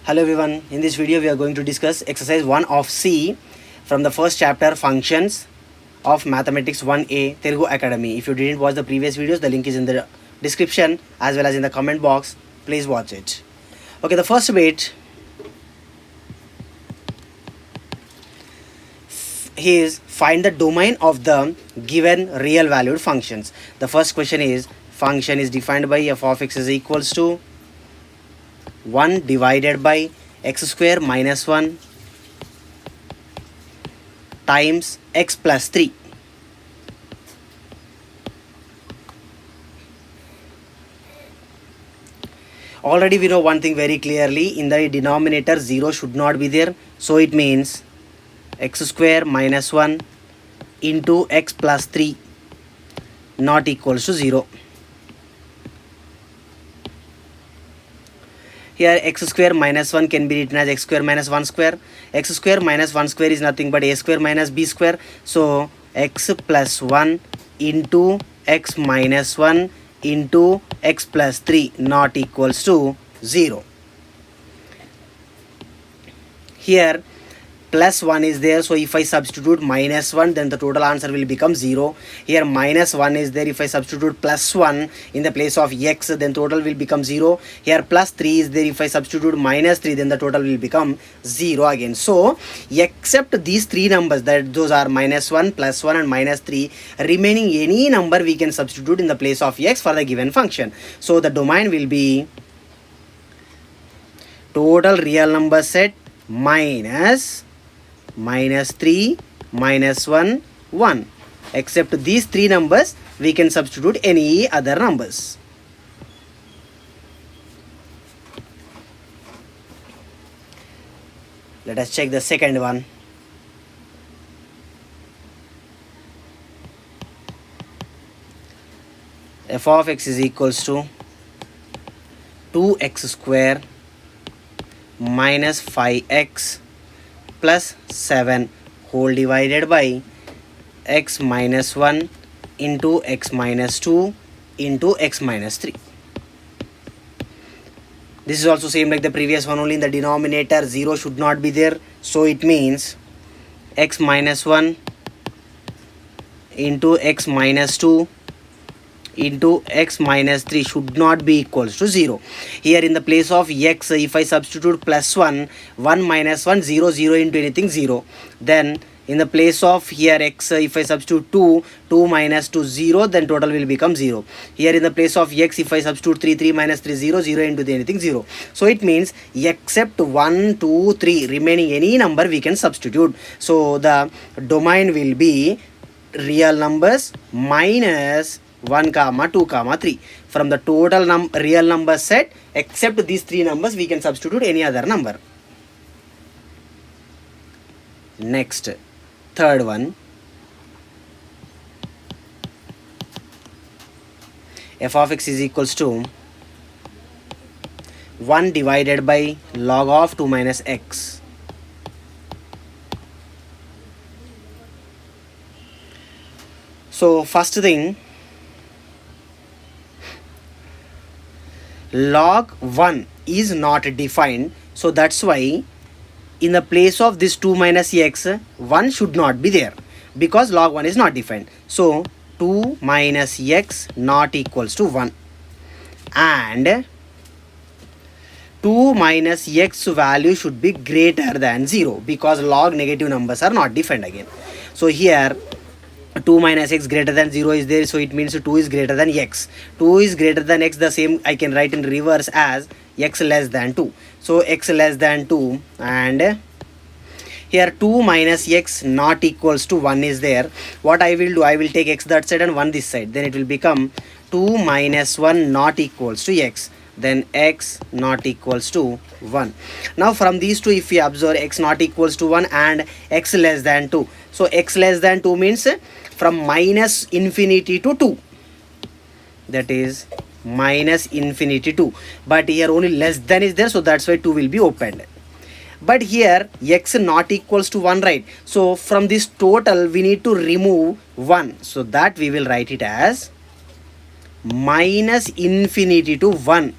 Hello everyone, in this video we are going to discuss exercise 1 of C from the first chapter functions of mathematics 1A Telugu Academy. If you didn't watch the previous videos, the link is in the description as well as in the comment box. Please watch it. Okay, the first bit is find the domain of the given real valued functions. The first question is function is defined by f of x is equals to 1 divided by x square minus 1 times x plus 3. Already we know one thing very clearly, in the denominator 0 should not be there, so it means x square minus 1 into x plus 3 not equals to 0. Here x square minus 1 can be written as x square minus 1 square. X square minus 1 square is nothing but a square minus b square. So x plus 1 into x minus 1 into x plus 3 not equals to 0. Here plus 1 is there, so if I substitute minus 1, then the total answer will become 0. Here minus 1 is there, if I substitute plus 1 in the place of x, then total will become 0. Here plus 3 is there, if I substitute minus 3, then the total will become 0 again. So except these three numbers, that those are minus 1, plus 1 and minus 3, remaining any number we can substitute in the place of x for the given function. So the domain will be total real number set minus 3, minus 1, 1. Except these three numbers, we can substitute any other numbers. Let us check the second one. F of x is equals to 2x square minus 5x plus 7 whole divided by x minus 1 into x minus 2 into x minus 3. This is also same like the previous one, only in the denominator 0 should not be there. So it means x minus 1 into x minus 2 into x minus 3 should not be equals to 0. Here in the place of x, if I substitute plus 1, 1 minus 1, 0, 0 into anything 0. Then in the place of here x, if I substitute 2, 2 minus 2, 0, then total will become 0. Here in the place of x, if I substitute 3, 3 minus 3, 0, 0 into anything 0. So it means except 1, 2, 3, remaining any number we can substitute. So the domain will be real numbers minus 1, 2, 3. From the total real number set, except these three numbers, we can substitute any other number. Next, third one. F of x is equals to 1 divided by log of 2 minus x. So first thing, log 1 is not defined, so that's why in the place of this 2 minus x, 1 should not be there because log 1 is not defined. So 2 minus x not equals to 1, and 2 minus x value should be greater than 0 because log negative numbers are not defined again. So here 2 minus x greater than 0 is there, so it means 2 is greater than x. 2 is greater than x, the same I can write in reverse as x less than 2. So x less than 2, and here 2 minus x not equals to 1 is there. What I will do, I will take x that side and 1 this side. Then it will become 2 minus 1 not equals to x. Then x not equals to 1. Now from these two, if we observe x not equals to 1 and x less than 2. So x less than 2 means from minus infinity to 2. That is minus infinity to. But here only less than is there, so that's why 2 will be opened. But here x not equals to 1, right? So from this total we need to remove 1. So that we will write it as minus infinity to 1.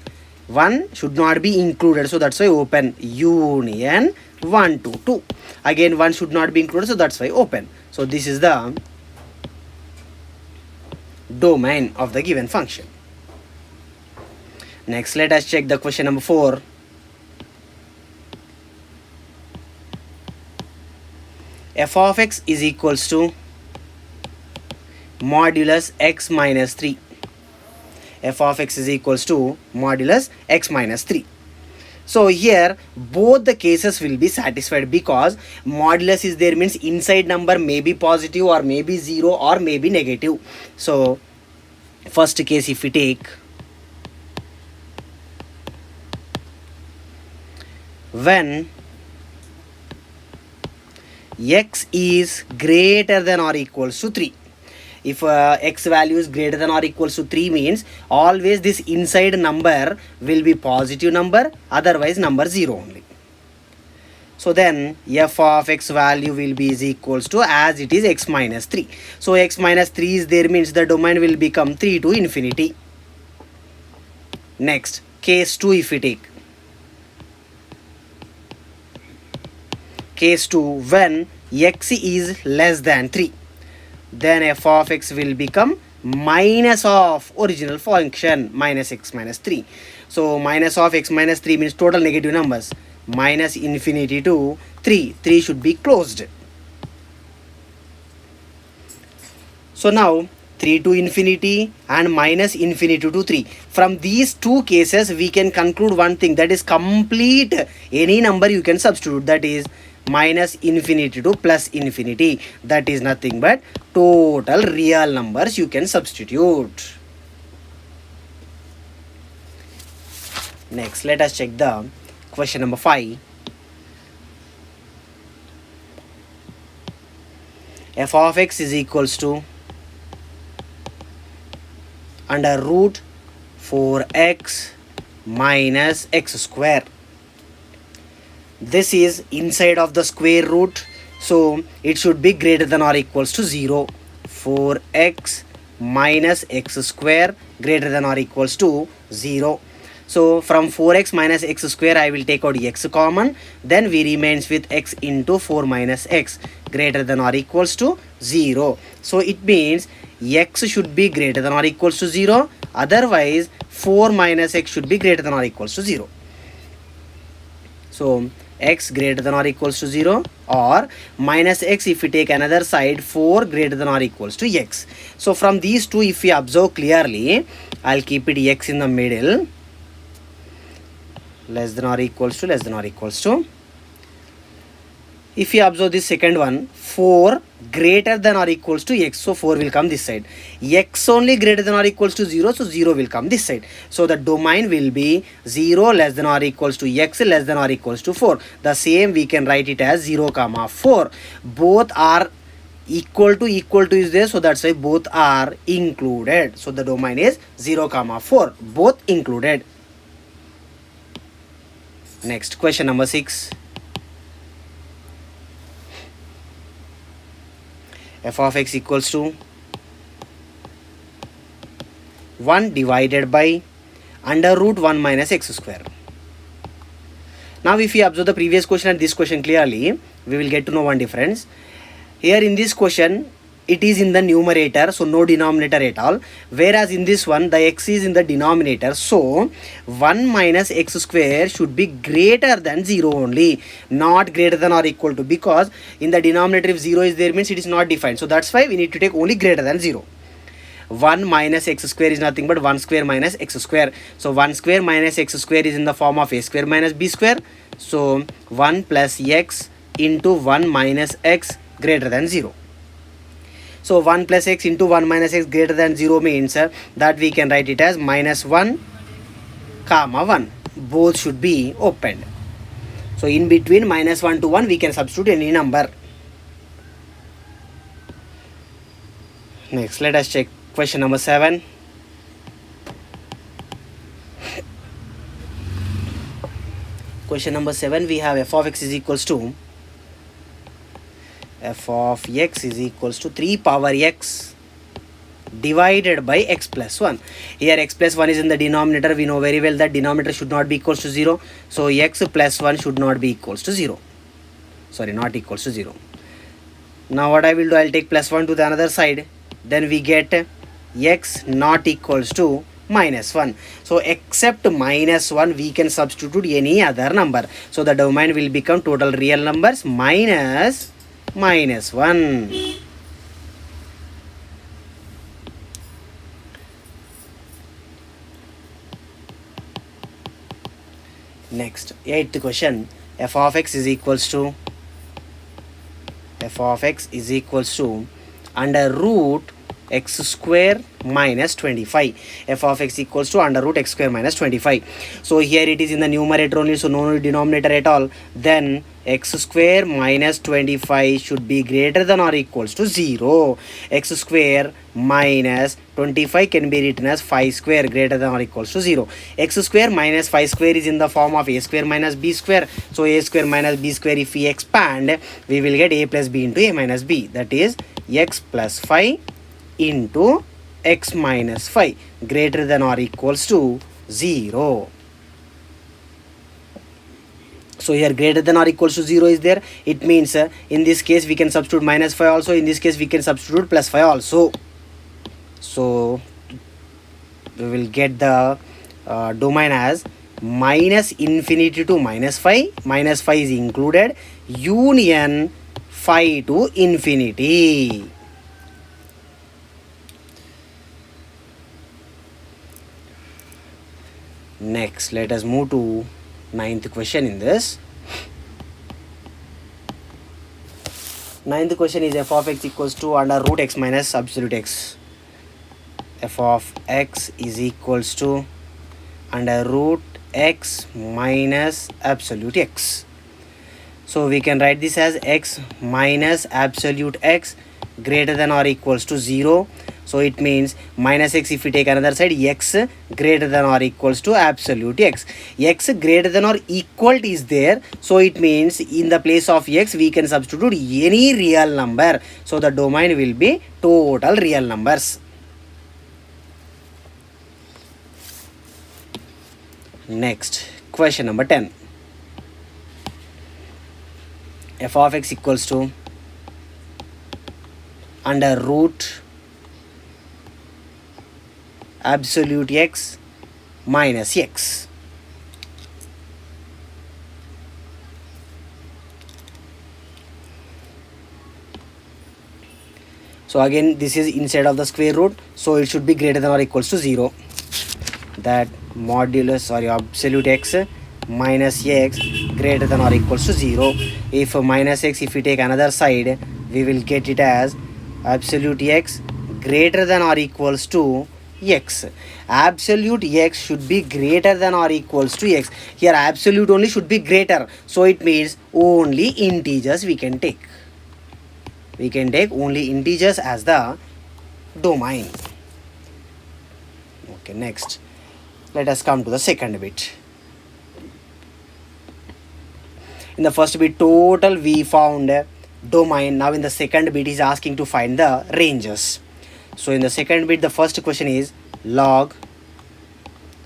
1 should not be included, so that's why open. Union 1 to 2. Again 1 should not be included, so that's why open. So this is the domain of the given function. Next, let us check the question number 4. F of x is equals to modulus x minus 3. F of x is equals to modulus x minus 3. So here both the cases will be satisfied, because modulus is there means inside number may be positive or may be 0 or may be negative. So first case, if we take when x is greater than or equals to 3. If x value is greater than or equals to 3 means always this inside number will be positive number, otherwise number 0 only. So then f of x value will be is equals to, as it is, x minus 3. So x minus 3 is there means the domain will become 3 to infinity. Next, case 2 if we take. Case 2, when x is less than 3, then f of x will become minus of original function minus x minus 3. So minus of x minus 3 means total negative numbers, minus infinity to 3. 3 should be closed. So now 3 to infinity and minus infinity to 3. From these two cases we can conclude one thing, that is complete any number you can substitute, that is minus infinity to plus infinity, that is nothing but total real numbers you can substitute. Next, let us check the question number 5. F of x is equals to under root 4x minus x square. This is inside of the square root, so it should be greater than or equals to 0. 4x minus x square greater than or equals to 0. So from 4x minus x square I will take out x common, then we remains with x into 4 minus x greater than or equals to 0. So it means x should be greater than or equals to 0, otherwise 4 minus x should be greater than or equals to 0. So x greater than or equals to 0, or minus x if we take another side, 4 greater than or equals to x. So from these two if we observe clearly, I'll keep it x in the middle, less than or equals to, less than or equals to. If you observe this second one, 4 greater than or equals to x, so 4 will come this side. X only greater than or equals to 0, so 0 will come this side. So the domain will be 0 less than or equals to x less than or equals to 4. The same we can write it as 0 comma 4. Both are equal to is there, so that's why both are included. So the domain is 0 comma 4, both included. Next, question number 6. F of x equals to 1 divided by under root 1 minus x square. Now if we observe the previous question and this question clearly, we will get to know one difference. Here in this question, it is in the numerator, so no denominator at all, whereas in this one the x is in the denominator, so 1 minus x square should be greater than 0 only, not greater than or equal to, because in the denominator if 0 is there means it is not defined, so that's why we need to take only greater than 0. 1 minus x square is nothing but 1 square minus x square, so 1 square minus x square is in the form of a square minus b square, so 1 plus x into 1 minus x greater than 0. So 1 plus x into 1 minus x greater than 0 means that we can write it as minus 1 comma 1. Both should be opened. So in between minus 1 to 1 we can substitute any number. Next, let us check question number 7. Question number 7, we have f of x is equals to f of x is equals to 3 power x divided by x plus 1. Here x plus 1 is in the denominator. We know very well that denominator should not be equals to 0. So x plus 1 should not be equals to 0. Sorry, not equals to 0. Now what I will do, I'll take plus 1 to the another side. Then we get x not equals to minus 1. So except minus 1, we can substitute any other number. So the domain will become total real numbers minus 1. Next, 8th question. F of x is equals to under root x square minus 25. F of x equals to under root x square minus 25. So here it is in the numerator only, so no denominator at all. Then x square minus 25 should be greater than or equals to 0. X square minus 25 can be written as 5 square greater than or equals to 0. X square minus 5 square is in the form of a square minus b square. So a square minus b square, if we expand, we will get a plus b into a minus b. That is x plus 5 into x minus 5 greater than or equals to 0. So here greater than or equals to 0 is there. It means in this case we can substitute minus 5 also. In this case we can substitute plus 5 also. So we will get the domain as minus infinity to minus 5. Minus 5 is included. Union 5 to infinity. Next, let us move to 9th question in this. 9th question is f of x equals to under root x minus absolute x. F of x is equals to under root x minus absolute x. So we can write this as x minus absolute x greater than or equals to 0. So it means minus x, if we take another side, x greater than or equals to absolute x. X greater than or equal is there. So it means in the place of x, we can substitute any real number. So the domain will be total real numbers. Next, question number 10. F of x equals to under root absolute x minus x. So again this is inside of the square root, so it should be greater than or equals to 0. That modulus or absolute x minus x greater than or equals to 0. If minus x, if we take another side, we will get it as absolute x greater than or equals to x. Absolute x should be greater than or equals to x. Here absolute only should be greater, so it means only integers we can take. We can take only integers as the domain. Okay, next let us come to the second bit. In the first bit total we found domain. Now in the second bit is asking to find the ranges. So in the second bit, the first question is log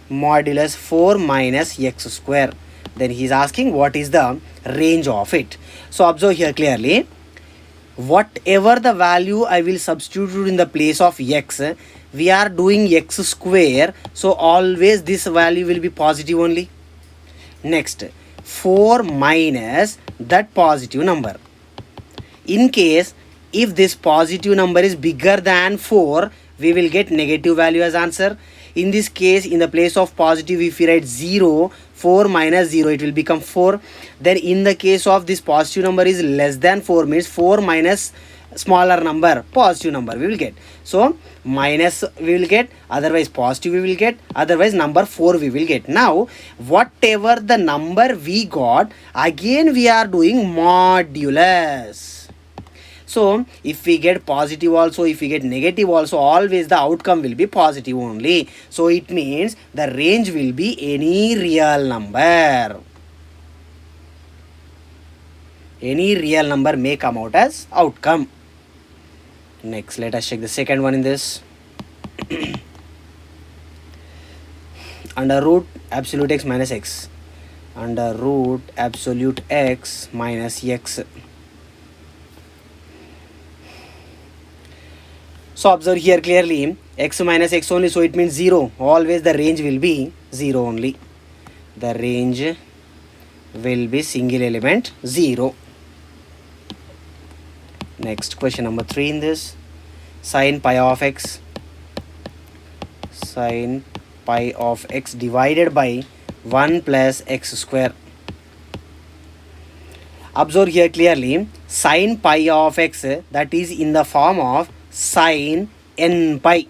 modulus 4 minus x square. Then he is asking what is the range of it. So observe here clearly, whatever the value I will substitute in the place of x, we are doing x square, so always this value will be positive only. Next, 4 minus that positive number. In case if this positive number is bigger than 4, we will get negative value as answer. In this case, in the place of positive, if we write 0, 4 minus 0, it will become 4. Then in the case of this positive number is less than 4, means 4 minus smaller number, positive number we will get. So minus we will get, otherwise positive we will get, otherwise number 4 we will get. Now whatever the number we got, again we are doing modulus. So if we get positive also, if we get negative also, always the outcome will be positive only. So it means the range will be any real number. Any real number may come out as outcome. Next, let us check the second one in this. under root absolute x minus x, under root absolute x minus x. So observe here clearly, x minus x only, so it means 0. Always the range will be 0 only. The range will be single element 0. Next, question number 3 in this. Sin pi of x. Sin pi of x divided by 1 plus x square. Observe here clearly, sin pi of x, that is in the form of sin n pi.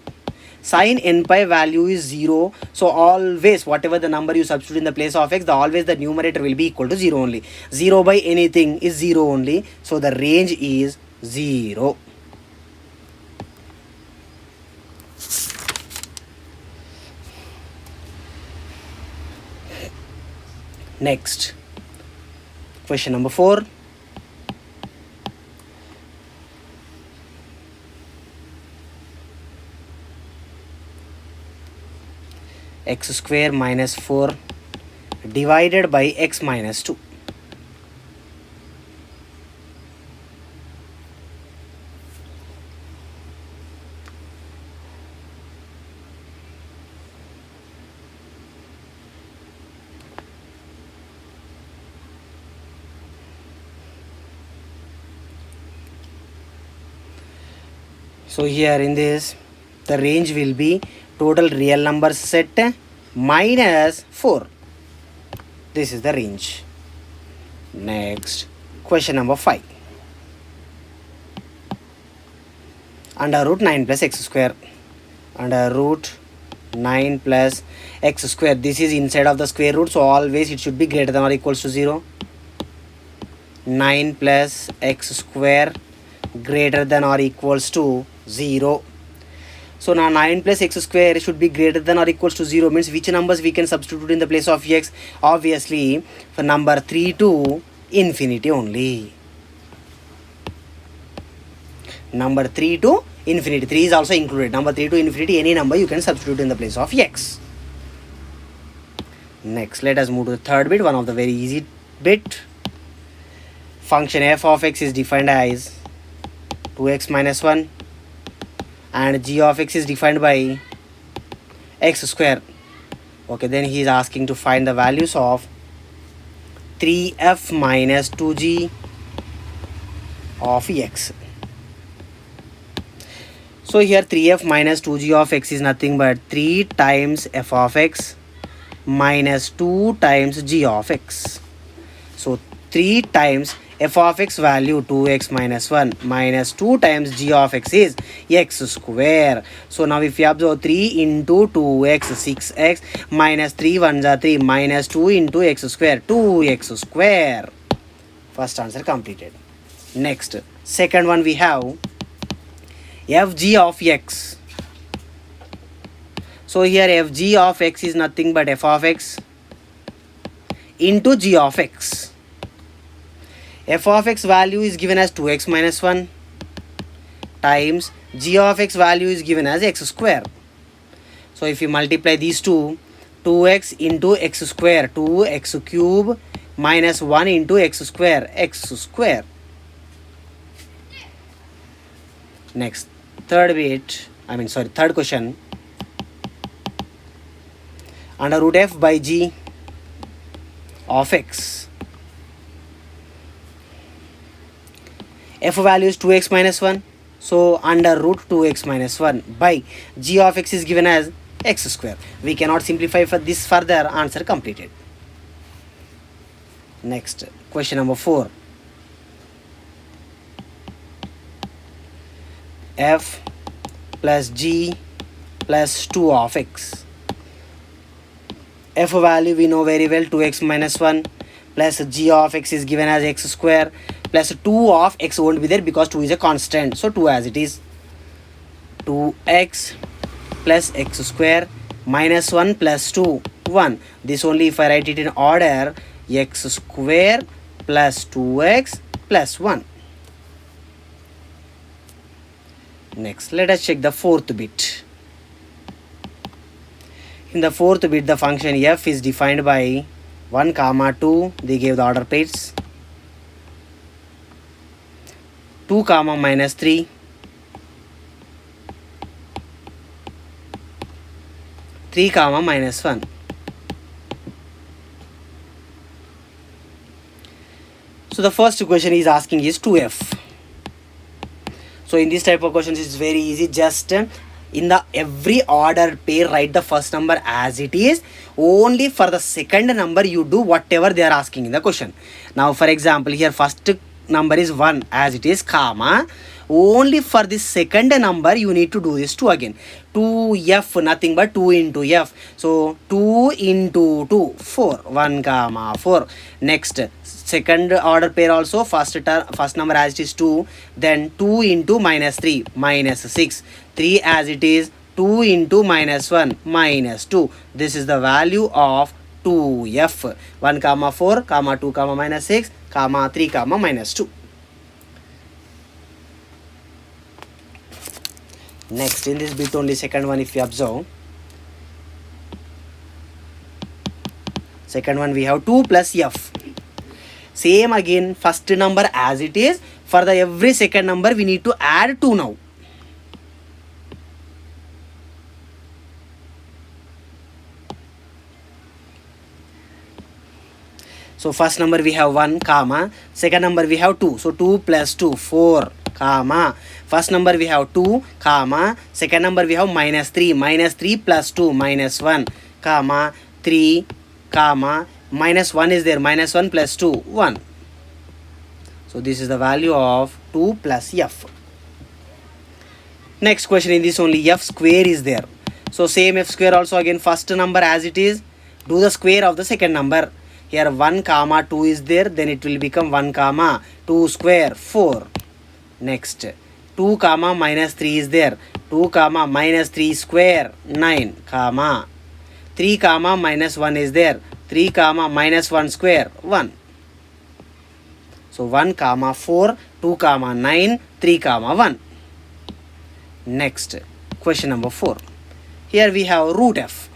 Sin n pi value is 0, so always whatever the number you substitute in the place of x, always the numerator will be equal to 0 only. 0 by anything is 0 only, so the range is 0. Next, question number 4. X square minus 4 divided by x minus 2. So here in this, the range will be total real numbers set minus 4. This is the range. Next, question number 5. Under root 9 plus x square. Under root 9 plus x square. This is inside of the square root, so always it should be greater than or equals to 0. 9 plus x square greater than or equals to 0. So now 9 plus x square should be greater than or equals to 0, means which numbers we can substitute in the place of x? Obviously for number 3 to infinity only. Number 3 to infinity. 3 is also included. Number 3 to infinity, any number you can substitute in the place of x. Next, let us move to the third bit, one of the very easy bit. Function f of x is defined as 2x minus 1 and g of x is defined by x square. Okay, then he is asking to find the values of 3f minus 2g of x. So here 3f minus 2g of x is nothing but 3 times f of x minus 2 times g of x. So 3 times f of x value 2x minus 1 minus 2 times g of x is x square. So now if you observe 3 into 2x 6x minus 3 1s are 3 minus 2 into x square 2x square. First answer completed. Next, second one we have fg of x. So here fg of x is nothing but f of x into g of x. F of x value is given as 2x minus 1 times g of x value is given as x square. So if you multiply these two, 2x into x square, 2x cube minus 1 into x square, x square. Next, third question. Under root f by g of x. F value is 2x minus 1. So under root 2x minus 1 by g of x is given as x square. We cannot simplify for this further. Answer completed. Next, question number 4. F plus g plus 2 of x. F value we know very well, 2x minus 1 plus g of x is given as x square plus 2 of x won't be there because 2 is a constant. So 2 as it is. 2x plus x square minus 1 plus 2, 1. This only if I write it in order, x square plus 2x plus 1. Next, let us check the fourth bit. In the fourth bit, the function f is defined by 1 comma 2. They gave the order plates. 2 comma minus 3. 3 comma minus 1. So the first question is asking is 2f. So in this type of questions it's very easy. Just in the every ordered pair write the first number as it is. Only for the second number you do whatever they are asking in the question. Now for example here first number is 1 as it is, comma, only for this second number you need to do this 2 again. 2f, nothing but 2 into f. So 2 into 2, 4, 1 comma 4. Next second order pair also, first number as it is 2, then 2 into minus 3, minus 6, 3 as it is, 2 into minus 1, minus 2. This is the value of 2f. 1 comma 4 comma 2 comma minus 6 comma 3 comma minus 2. Next in this bit only second one, if you observe, second one we have 2 plus f. Same again, first number as it is. For the every second number we need to add 2 now. So first number we have 1 comma, second number we have 2. So 2 plus 2, 4 comma. First number we have 2 comma, second number we have minus 3. Minus 3 plus 2, minus 1 comma 3 comma minus 1 is there. Minus 1 plus 2, 1. So this is the value of 2 plus f. Next question, in this only f square is there. So same f square also again, first number as it is, do the square of the second number. Here 1 comma 2 is there, then it will become 1 comma 2 square, 4. Next 2 comma minus 3 is there, 2 comma minus 3 square, 9 comma 3 comma minus 1 is there, 3 comma minus 1 square, 1. So 1 comma 4, 2 comma 9, 3 comma 1. Next question number 4. Here we have root f.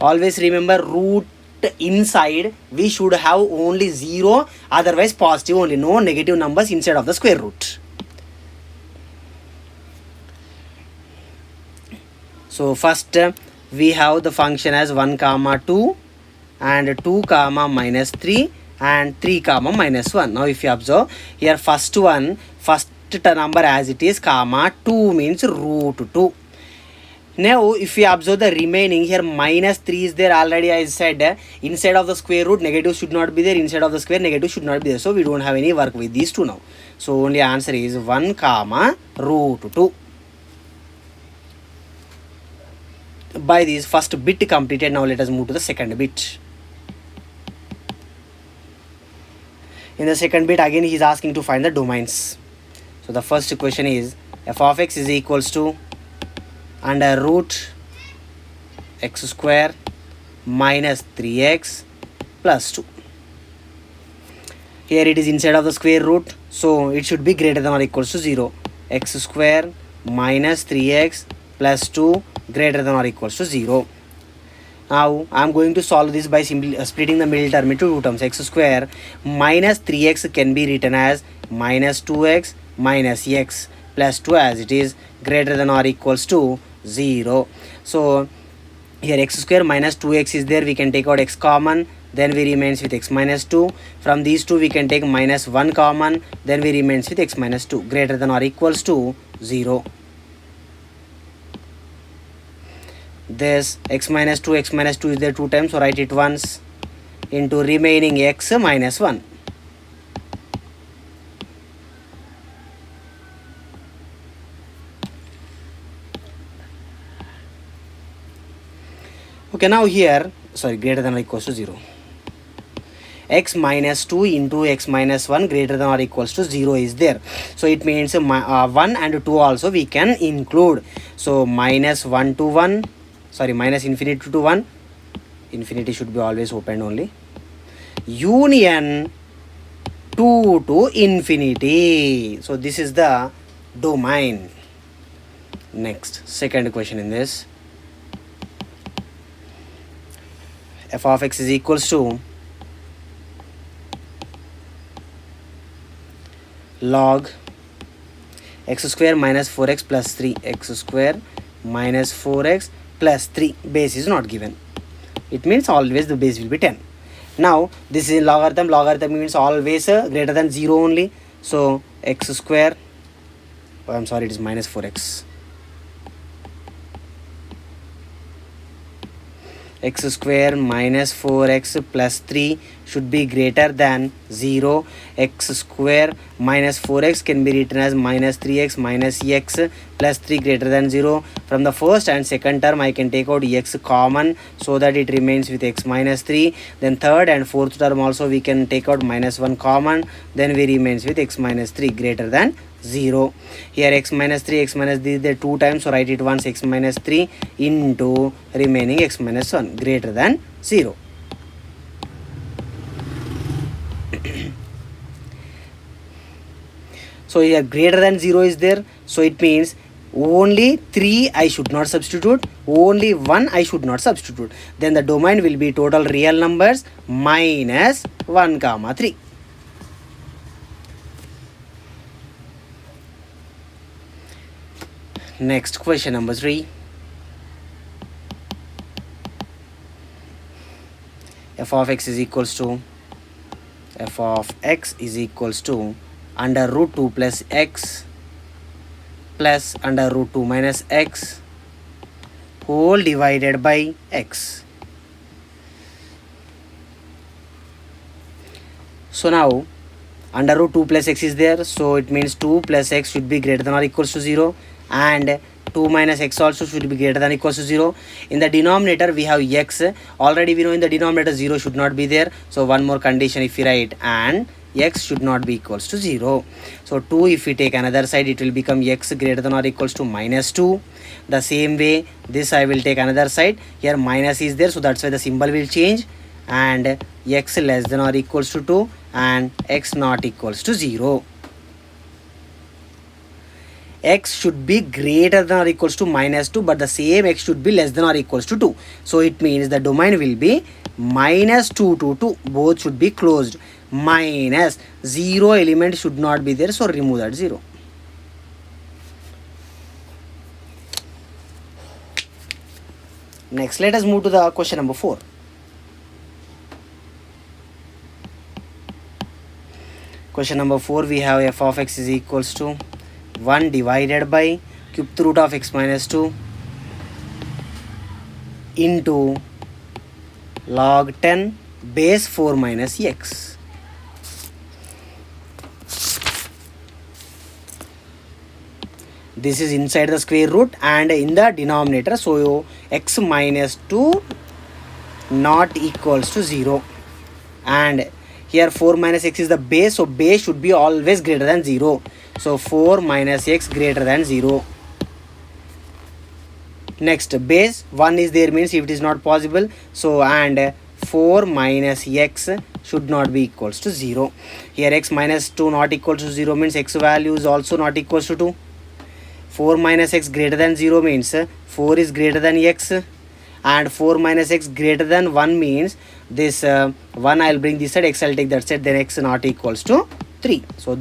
Always remember, root inside we should have only 0, otherwise positive only, no negative numbers inside of the square root. So first we have the function as 1 comma 2 and 2 comma minus 3 and 3 comma minus 1. Now if you observe here, first one, first number as it is, comma 2 means root 2. Now if you observe the remaining here, minus 3 is there already. I said inside of the square root negative should not be there, inside of the square negative should not be there. So we don't have any work with these two now. So only answer is 1 comma root 2. By this first bit completed, now let us move to the second bit. In the second bit again he is asking to find the domains. So the first question is f of x is equals to under root x square minus 3x plus 2. Here it is inside of the square root, so it should be greater than or equals to 0. X square minus 3x plus 2 greater than or equals to 0. Now I am going to solve this by simply splitting the middle term into 2 terms. X square minus 3x can be written as minus 2x minus x plus 2 as it is, greater than or equals to 0. So here x square minus 2x is there, we can take out x common, then we remains with x minus 2. From these two we can take minus 1 common, then we remains with x minus 2, greater than or equals to 0. This x minus 2 is there 2 times, so write it once, into remaining x minus 1. Okay, now here, greater than or equals to 0. X minus 2 into x minus 1 greater than or equals to 0 is there. So it means 1 and 2 also we can include. So minus 1 to 1, minus infinity to 1, infinity should be always opened only, union 2 to infinity. So this is the domain. Next, second question in this. f of x is equals to log x square minus 4x plus 3, x square minus 4x plus 3. Base is not given. It means always the base will be 10. Now this is logarithm. Logarithm means always greater than 0 only. So x square, oh, I'm sorry, it is minus 4x. X square minus 4x plus 3 should be greater than 0. X square minus 4x can be written as minus 3x minus x plus 3 greater than 0. From the first and second term I can take out x common so that it remains with x minus 3. Then third and fourth term also we can take out minus 1 common, then we remains with x minus 3 greater than 0. Here x minus 3, x minus 3 there 2 times, so write it once, x minus 3 into remaining x minus 1 greater than 0. So here greater than 0 is there, so it means only 3 I should not substitute, only 1 I should not substitute. Then the domain will be total real numbers minus 1 comma 3. Next question number 3. F of x is equals to under root 2 plus x plus under root 2 minus x whole divided by x. So now under root 2 plus x is there, so it means 2 plus x should be greater than or equals to 0, and 2 minus x also should be greater than or equals to 0. In the denominator we have x. Already we know in the denominator 0 should not be there, so one more condition if we write, and x should not be equals to 0. So 2 if we take another side, it will become x greater than or equals to minus 2. The same way this I will take another side, here minus is there, so that's why the symbol will change, and x less than or equals to 2 and x not equals to 0. X should be greater than or equals to minus 2, but the same x should be less than or equals to 2. So it means the domain will be minus 2 to 2. Both should be closed. Minus 0 element should not be there, so remove that 0. Next, let us move to the question number 4. Question number 4, we have f of x is equals to 1 divided by cube root of x minus 2 into log 10 base 4 minus x. This is inside the square root and in the denominator, so x minus 2 not equals to 0, and here 4 minus x is the base, so base should be always greater than 0. So 4 minus x greater than 0. Next, base 1 is there, means if it is not possible, so and 4 minus x should not be equals to 0. Here x minus 2 not equal to 0 means x value is also not equals to 2. 4 minus x greater than 0 means 4 is greater than x, and 4 minus x greater than 1 means this 1 I will bring this side, x I will take that side, then x not equals to 3. So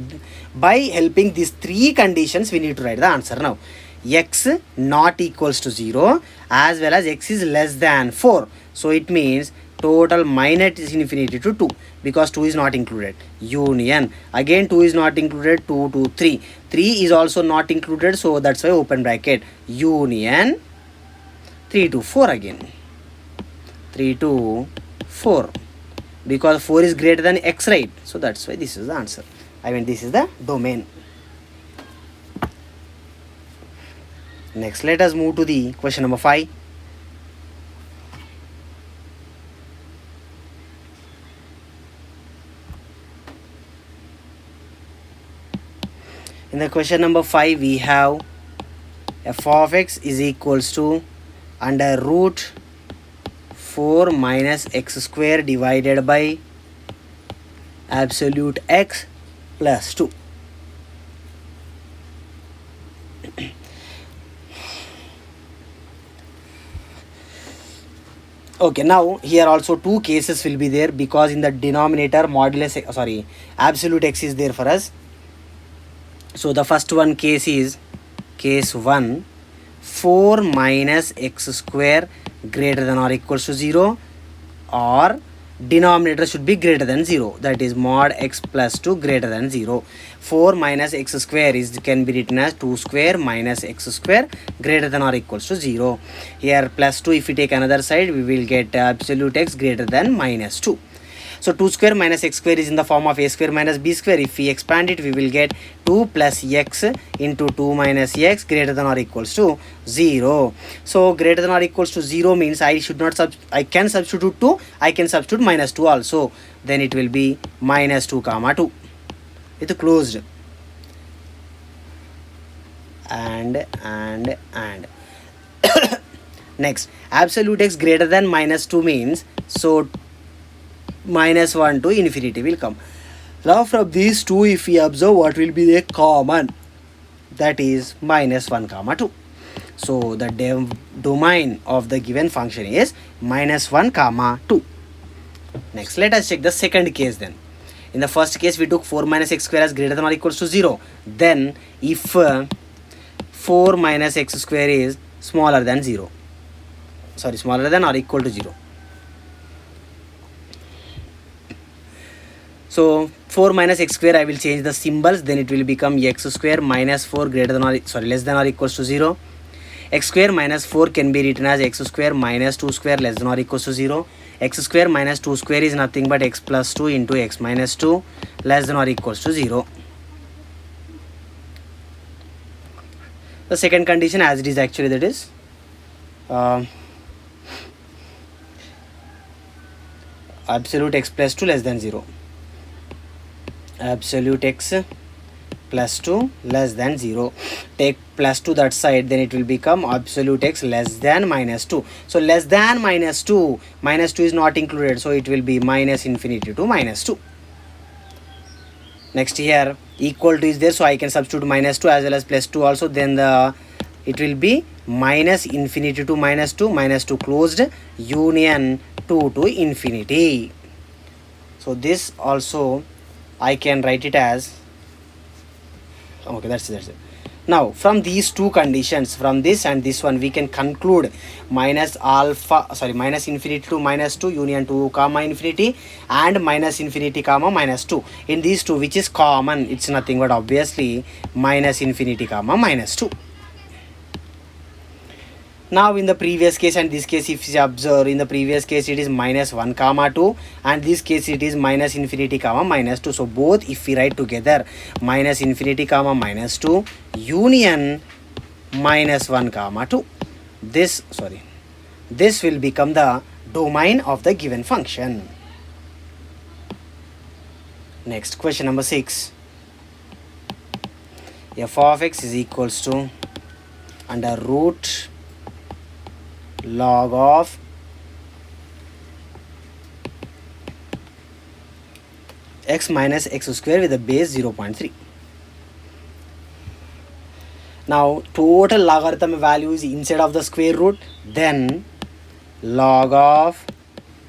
by helping these 3 conditions we need to write the answer now. X not equals to 0 as well as x is less than 4. So it means total minus infinity to 2 because 2 is not included. Union, again 2 is not included, 2 to 3. 3 is also not included, so that's why open bracket. Union 3 to 4 again. 3 to 4 because 4 is greater than x, right? So that's why this is the answer. I mean this is the domain. Next, let us move to the question number 5. In the question number 5 we have f of x is equals to under root 4 minus x square divided by absolute x plus 2. Okay, now here also two cases will be there, because in the denominator modulus, sorry, absolute x is there for us. So the first one case is case 1, 4 minus x square greater than or equals to 0, or denominator should be greater than 0, that is mod x plus 2 greater than 0. 4 minus x square is can be written as 2 square minus x square greater than or equals to 0. Here plus 2, if we take another side, we will get absolute x greater than minus 2. So 2 square minus x square is in the form of a square minus b square. If we expand it, we will get 2 plus x into 2 minus x greater than or equals to 0. So greater than or equals to 0 means I can substitute 2, I can substitute minus 2 also. Then it will be minus 2 comma 2. It's closed. And next, absolute x greater than minus 2 means, so minus 1 to infinity will come. Now from these two, if we observe what will be the common, that is minus 1 comma 2. So the domain of the given function is minus 1 comma 2. Next, let us check the second case then. In the first case, we took 4 minus x square as greater than or equals to 0. Then if 4 minus x square is smaller than 0, sorry, smaller than or equal to 0. So 4 minus x square, I will change the symbols, then it will become x square minus 4 greater than or, sorry, less than or equals to 0. X square minus 4 can be written as x square minus 2 square less than or equals to 0. X square minus 2 square is nothing but x plus 2 into x minus 2 less than or equals to 0. The second condition as it is actually, that is absolute x plus 2 less than 0. Absolute x plus 2 less than 0. Take plus 2 that side, then it will become absolute x less than minus 2. So less than minus 2, minus 2 is not included, so it will be minus infinity to minus 2. Next, here equal to is there, so I can substitute minus 2 as well as plus 2 also. Then it will be minus infinity to minus 2, minus 2 closed, union 2 to infinity. So this also I can write it as, okay, that's it. Now from these two conditions, from this and this one, we can conclude minus infinity to minus 2 union 2 comma infinity, and minus infinity comma minus 2. In these two, which is common, it's nothing but obviously minus infinity comma minus 2. Now in the previous case and this case, if you observe, in the previous case it is minus 1 comma 2, and this case it is minus infinity comma minus 2. So both if we write together, minus infinity comma minus 2 union minus 1 comma 2, this will become the domain of the given function. Next, question number 6. F of x is equals to under root log of x minus x square with a base 0.3. Now total logarithm value is inside of the square root, then log of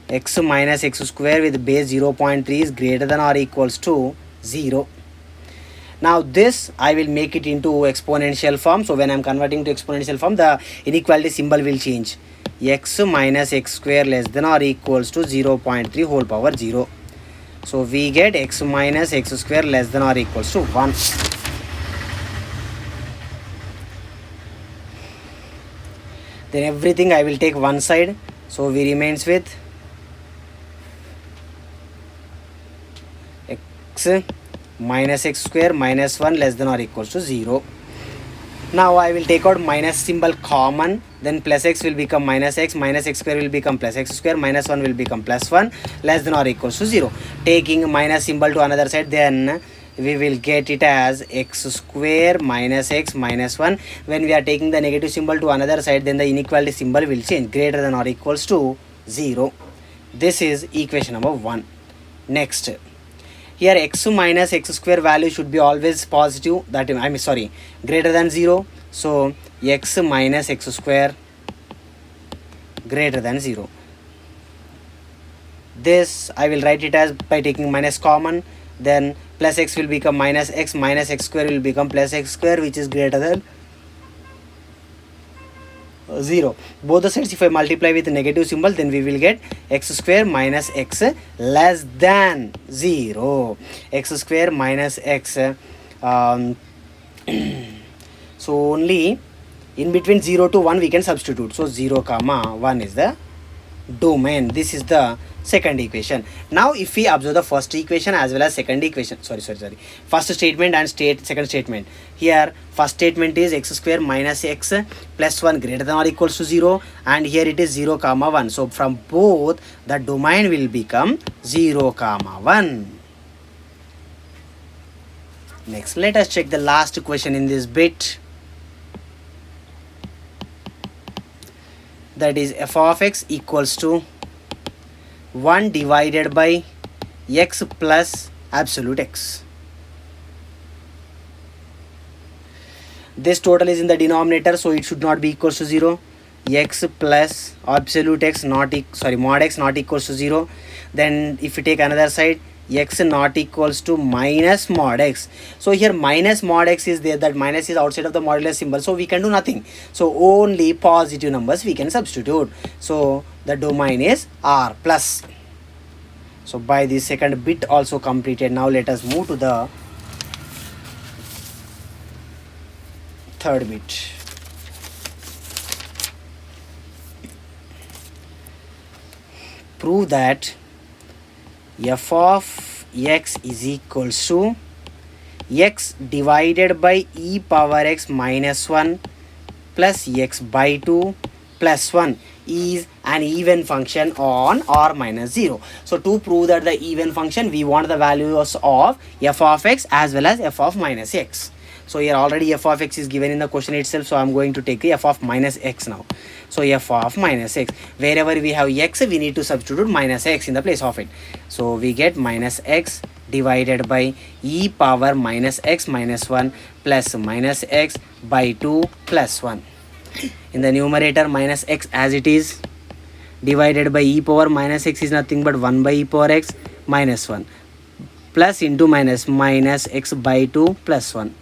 x minus x square with base 0.3 is greater than or equals to 0. Now this I will make it into exponential form. So when I am converting to exponential form, the inequality symbol will change. X minus x square less than or equals to 0.3 whole power 0. So we get x minus x square less than or equals to 1. Then everything I will take one side. So we remains with x minus x square minus 1 less than or equals to 0. Now I will take out minus symbol common, then plus x will become minus x square will become plus x square, minus 1 will become plus 1 less than or equals to 0. Taking minus symbol to another side, then we will get it as x square minus x minus 1. When we are taking the negative symbol to another side, then the inequality symbol will change, greater than or equals to 0. This is equation number 1. Next, here x minus x square value should be always positive, that greater than 0. So x minus x square greater than 0. This I will write it as by taking minus common, then plus x will become minus x square will become plus x square, which is greater than 0. Both the sides if I multiply with negative symbol, then we will get x square minus x less than 0. X square minus x so only in between 0 to 1 we can substitute. So 0 comma 1 is the domain. This is the second equation. Now if we observe the first equation as well as second equation, first statement and second statement. Here first statement is x square minus x plus 1 greater than or equals to 0, and here it is 0 comma 1. So from both the domain will become 0 comma 1. Next, let us check the last question in this bit. That is f of x equals to 1 divided by x plus absolute x. This total is in the denominator, so it should not be equals to 0. X plus absolute x mod x not equals to 0. Then if you take another side, x not equals to minus mod x. So here minus mod x is there, that minus is outside of the modulus symbol, so we can do nothing. So only positive numbers we can substitute. So the domain is R plus. So by the second bit also completed. Now let us move to the third bit. Prove that f of x is equals to x divided by e power x minus 1 plus x by 2 plus 1 is an even function on or minus 0. So to prove that the even function, we want the values of f of x as well as f of minus x. So here already f of x is given in the question itself, so I am going to take the f of minus x now. So f of minus x, wherever we have x, we need to substitute minus x in the place of it. So we get minus x divided by e power minus x minus 1 plus minus x by 2 plus 1. In the numerator, minus x as it is, divided by e power minus x is nothing but 1 by e power x minus 1, plus into minus x by 2 plus 1.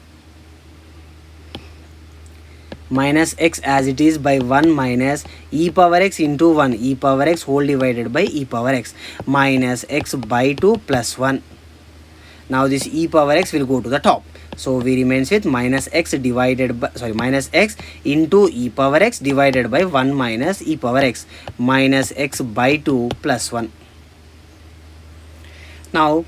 Minus x as it is by 1 minus e power x into 1 e power x whole divided by e power x minus x by 2 plus 1. Now this e power x will go to the top. So we remains with minus x divided by minus x into e power x divided by 1 minus e power x minus x by 2 plus 1. Now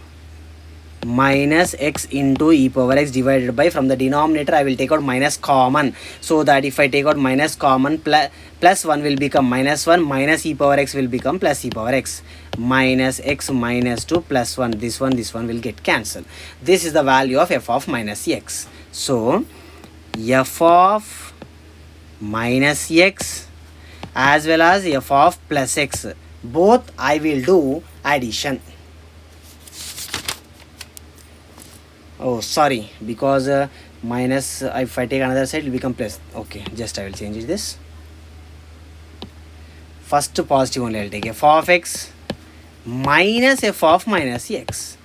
minus x into e power x divided by, from the denominator I will take out minus common, so that if I take out minus common, plus 1 will become minus 1, minus e power x will become plus e power x, minus x minus 2 plus 1. This one will get cancelled. This is the value of f of minus x. So f of minus x as well as f of plus x, both I will do addition. Oh sorry, because minus, if I take another side it will become plus. Okay, just I will change this. First positive only I will take f of x minus f of minus x.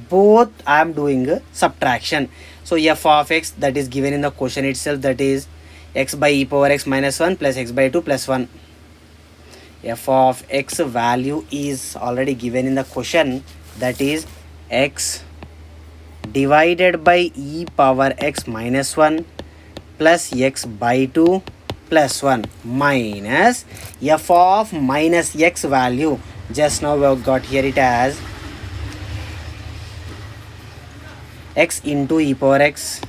Both I am doing subtraction. So f of x, that is given in the question itself, that is x by e power x minus 1 plus x by 2 plus 1. F of x value is already given in the question, that is x divided by e power x minus 1 plus x by 2 plus 1 minus f of minus x value. Just now we have got here it as x into e power x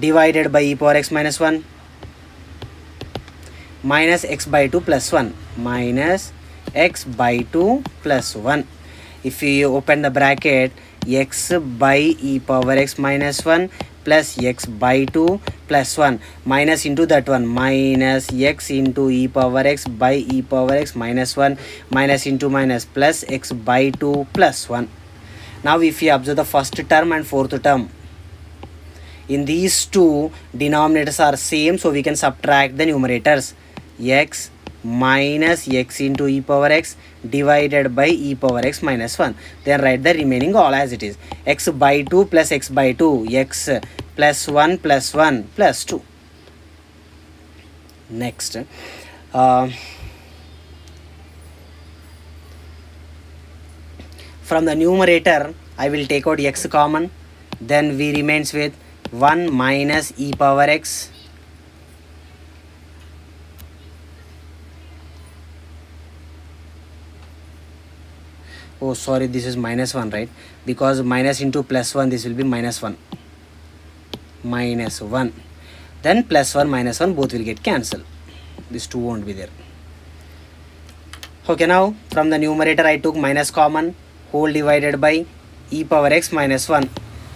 divided by e power x minus 1 minus x by 2 plus 1 minus x by 2 plus 1. If you open the bracket, x by e power x minus 1 plus x by 2 plus 1 minus into that one minus x into e power x by e power x minus 1 minus into minus plus x by 2 plus 1. Now if you observe the first term and fourth term, in these two denominators are same, so we can subtract the numerators. X minus x into e power x divided by e power x minus 1. Then write the remaining all as it is. X by 2 plus x by 2, x plus 1 plus 1 plus 2. Next, from the numerator I will take out x common, then we remains with 1 minus e power x oh sorry, this is minus 1, right? Because minus into plus 1, this will be minus 1, then plus 1 minus 1 both will get cancelled, this 2 won't be there. Okay, now from the numerator I took minus common, whole divided by e power x minus 1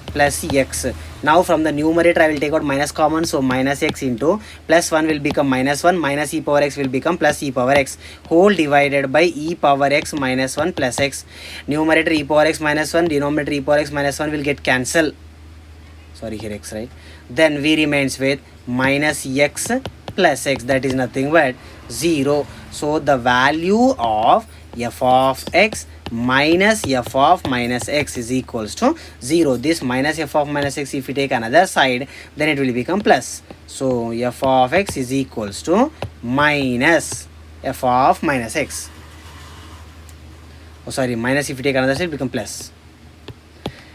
plus x. Now from the numerator I will take out minus common, so minus x into plus 1 will become minus 1, minus e power x will become plus e power x, whole divided by e power x minus 1 plus x. Numerator e power x minus 1, denominator e power x minus 1 will get cancelled. Sorry, here x, right? Then we remains with minus x plus x, that is nothing but 0. So the value of f of x minus f of minus x is equals to 0. This minus f of minus x, if we take another side, then it will become plus. So f of x is equals to minus f of minus x. Oh sorry, minus, if we take another side, become plus.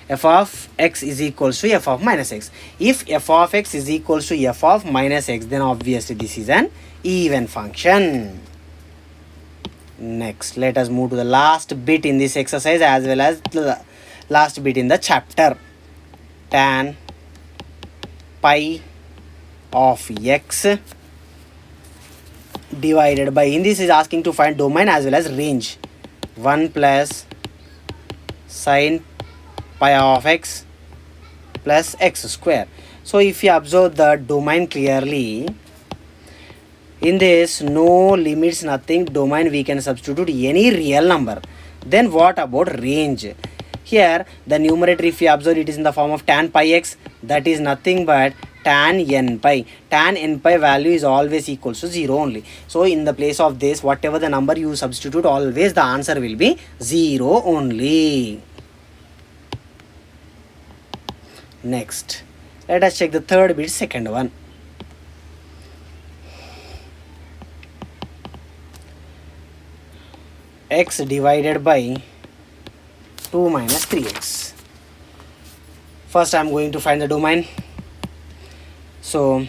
F of x is equals to f of minus x. If f of x is equals to f of minus x, then obviously this is an even function. Next, let us move to the last bit in this exercise as well as the last bit in the chapter. Tan pi of x divided by, in this is asking to find domain as well as range. 1 plus sine pi of x plus x square. So if you observe the domain clearly, in this no limits, nothing, domain we can substitute any real number. Then what about range? Here the numerator, if you observe, it is in the form of tan pi x, that is nothing but tan n pi. Tan n pi value is always equals to 0 only. So in the place of this, whatever the number you substitute, always the answer will be 0 only. Next, let us check the third bit, second one. X divided by 2 minus 3x. First I am going to find the domain. So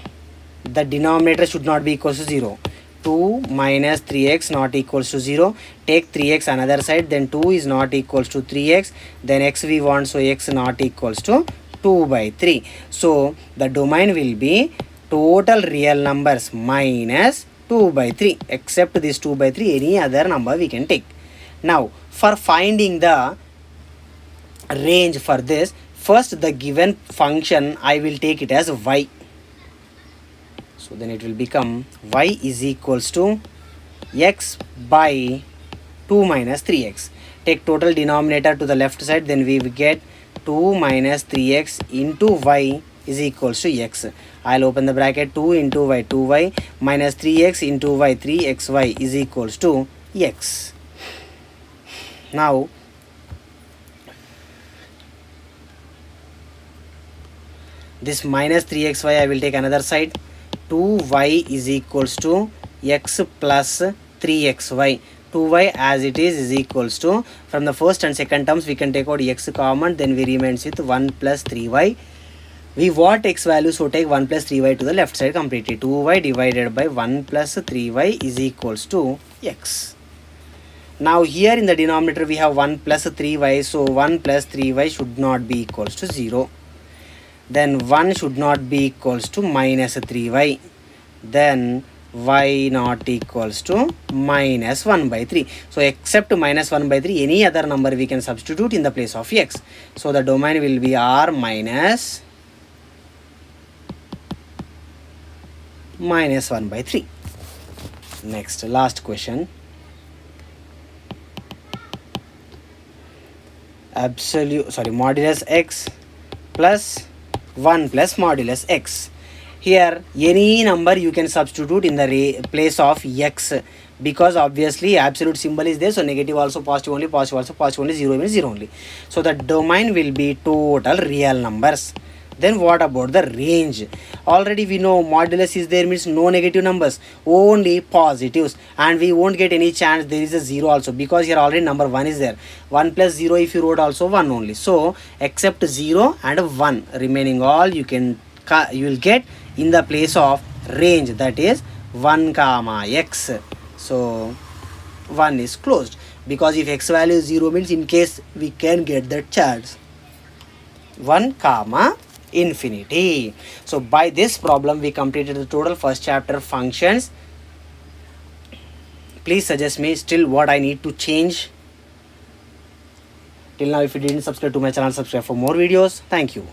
the denominator should not be equals to 0. 2 minus 3x not equals to 0. Take 3x another side, then 2 is not equals to 3x. Then x we want, so x not equals to 2 by 3. So the domain will be total real numbers minus 2 by 3. Except this 2 by 3, any other number we can take. Now for finding the range for this, first the given function I will take it as y. So then it will become y is equals to x by 2 minus 3x. Take total denominator to the left side, then we will get 2 minus 3x into y is equals to x. I'll open the bracket, 2 into y 2y minus 3x into y 3xy is equals to x. Now this minus 3xy I will take another side. 2y is equals to x plus 3xy. 2y as it is equals to, from the first and second terms we can take out x common, then we remains with 1 plus 3y. We want x value, so take 1 plus 3y to the left side completely. 2y divided by 1 plus 3y is equals to x. Now here in the denominator we have 1 plus 3y, so 1 plus 3y should not be equals to 0. Then 1 should not be equals to minus 3y. Then y not equals to minus 1 by 3. So except minus 1 by 3, any other number we can substitute in the place of x. So the domain will be r minus 1 by 3. Next, last question. Modulus x plus 1 plus modulus x. Here any number you can substitute in the place of x, because obviously absolute symbol is there, so negative also positive only, positive also positive only, 0 means 0 only. So the domain will be total real numbers. Then what about the range? Already we know modulus is there means no negative numbers, only positives, and we won't get any chance there is a 0 also, because here already number 1 is there. 1 plus 0 if you wrote also 1 only. So except 0 and 1, remaining all you will get in the place of range, that is 1 comma x. So 1 is closed, because if x value is 0 means in case we can get that chance. 1 comma infinity. So by this problem we completed the total first chapter functions. Please suggest me still what I need to change. Till now, if you didn't subscribe to my channel, subscribe for more videos. Thank you.